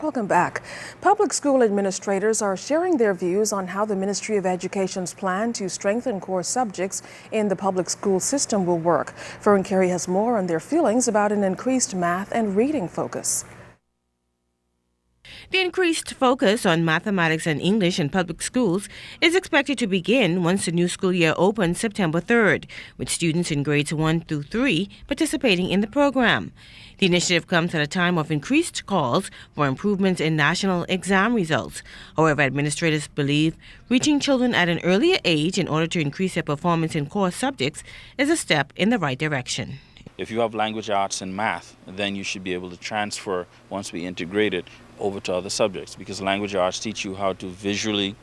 Welcome back. Public school administrators are sharing their views on how the Ministry of Education's plan to strengthen core subjects in the public school system will work. Fern Carey has more on their feelings about an increased math and reading focus. The increased focus on mathematics and English in public schools is expected to begin once the new school year opens September 3rd, with students in grades 1 through 3 participating in the program. The initiative comes at a time of increased calls for improvements in national exam results. However, administrators believe reaching children at an earlier age in order to increase their performance in core subjects is a step in the right direction. If you have language arts and math, then you should be able to transfer, once we integrate it, over to other subjects, because language arts teach you how to visually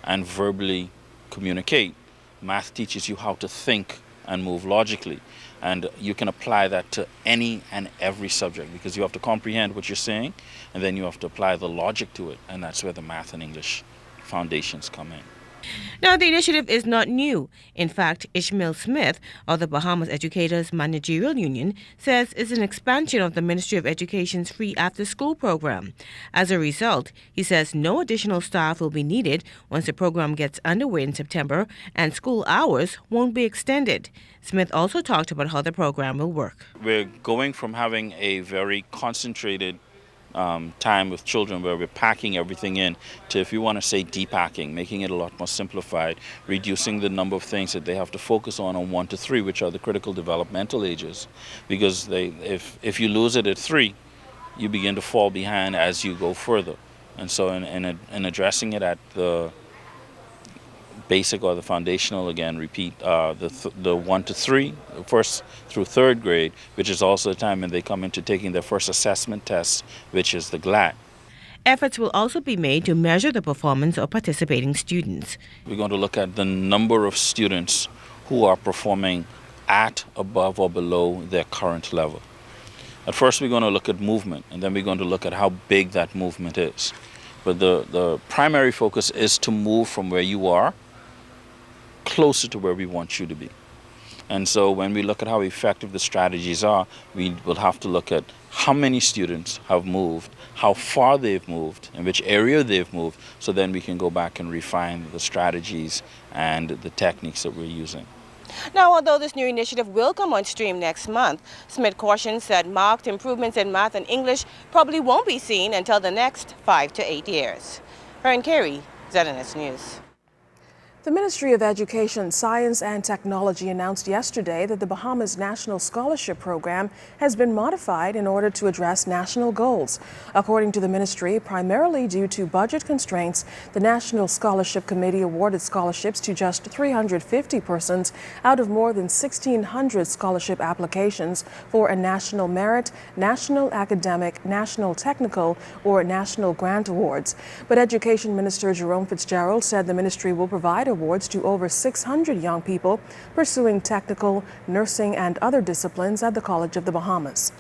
and verbally communicate. Math teaches you how to think and move logically, and you can apply that to any and every subject, because you have to comprehend what you're saying and then you have to apply the logic to it, and that's where the math and English foundations come in. Now, the initiative is not new. In fact, Ishmael Smith of the Bahamas Educators Managerial Union says it's an expansion of the Ministry of Education's free after-school program. As a result, he says no additional staff will be needed once the program gets underway in September, and school hours won't be extended. Smith also talked about how the program will work. We're going from having a very concentrated time with children where we're packing everything in to, if you want to say, depacking, making it a lot more simplified, reducing the number of things that they have to focus on 1 to 3, which are the critical developmental ages, because if you lose it at 3, you begin to fall behind as you go further. And so in addressing it at the basic or the foundational, again, repeat, the 1 to 3, first through 3rd grade, which is also the time when they come into taking their first assessment test, which is the GLAT. Efforts will also be made to measure the performance of participating students. We're going to look at the number of students who are performing at, above, or below their current level. At first, we're going to look at movement, and then we're going to look at how big that movement is. But the primary focus is to move from where you are closer to where we want you to be. And so when we look at how effective the strategies are, we will have to look at how many students have moved, how far they've moved, in which area they've moved, so then we can go back and refine the strategies and the techniques that we're using. Now, although this new initiative will come on stream next month, Smith cautions that marked improvements in math and English probably won't be seen until the next 5 to 8 years. Fern Carey, ZNS News. The Ministry of Education, Science and Technology announced yesterday that the Bahamas National Scholarship Program has been modified in order to address national goals. According to the ministry, primarily due to budget constraints, the National Scholarship Committee awarded scholarships to just 350 persons out of more than 1,600 scholarship applications for a national merit, national academic, national technical, or national grant awards. But Education Minister Jerome Fitzgerald said the ministry will provide awards to over 600 young people pursuing technical, nursing, and other disciplines at the College of the Bahamas.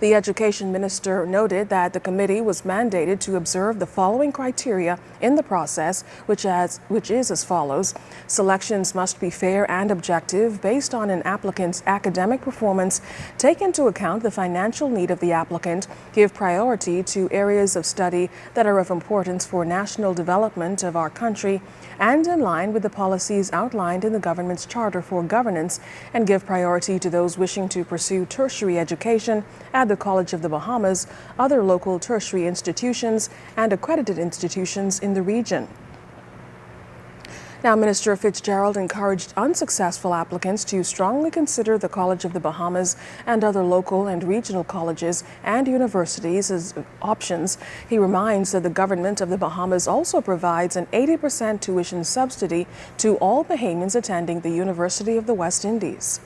The Education Minister noted that the committee was mandated to observe the following criteria in the process, which is as follows. Selections must be fair and objective based on an applicant's academic performance, take into account the financial need of the applicant, give priority to areas of study that are of importance for national development of our country, and in line with the policies outlined in the government's Charter for Governance, and give priority to those wishing to pursue tertiary education at the College of the Bahamas, other local tertiary institutions, and accredited institutions in the region. Now, Minister Fitzgerald encouraged unsuccessful applicants to strongly consider the College of the Bahamas and other local and regional colleges and universities as options. He reminds that the government of the Bahamas also provides an 80% tuition subsidy to all Bahamians attending the University of the West Indies.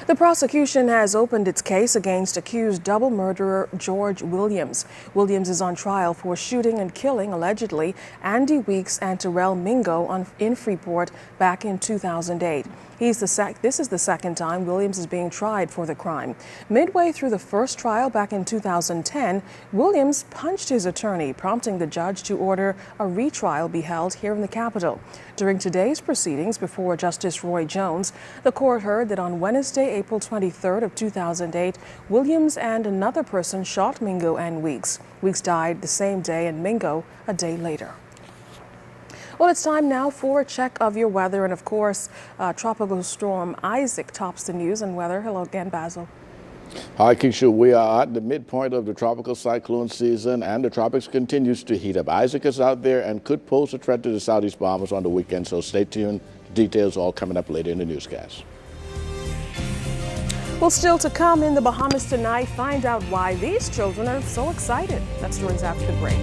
The prosecution has opened its case against accused double murderer George Williams. Williams is on trial for shooting and killing, allegedly, Andy Weeks and Terrell Mingo in Freeport back in 2008. This is the second time Williams is being tried for the crime. Midway through the first trial back in 2010, Williams punched his attorney, prompting the judge to order a retrial be held here in the Capitol. During today's proceedings before Justice Roy Jones, the court heard that on Wednesday, April 23rd of 2008, Williams and another person shot Mingo and Weeks. Weeks died the same day and Mingo a day later. Well, it's time now for a check of your weather. And of course, Tropical Storm Isaac tops the news and weather. Hello again, Basil. Hi, Keisha. We are at the midpoint of the tropical cyclone season, and the tropics continues to heat up. Isaac is out there and could pose a threat to the southeast Bahamas on the weekend, so stay tuned. Details all coming up later in the newscast. Well, still to come in the Bahamas tonight, find out why these children are so excited. That story's after the break.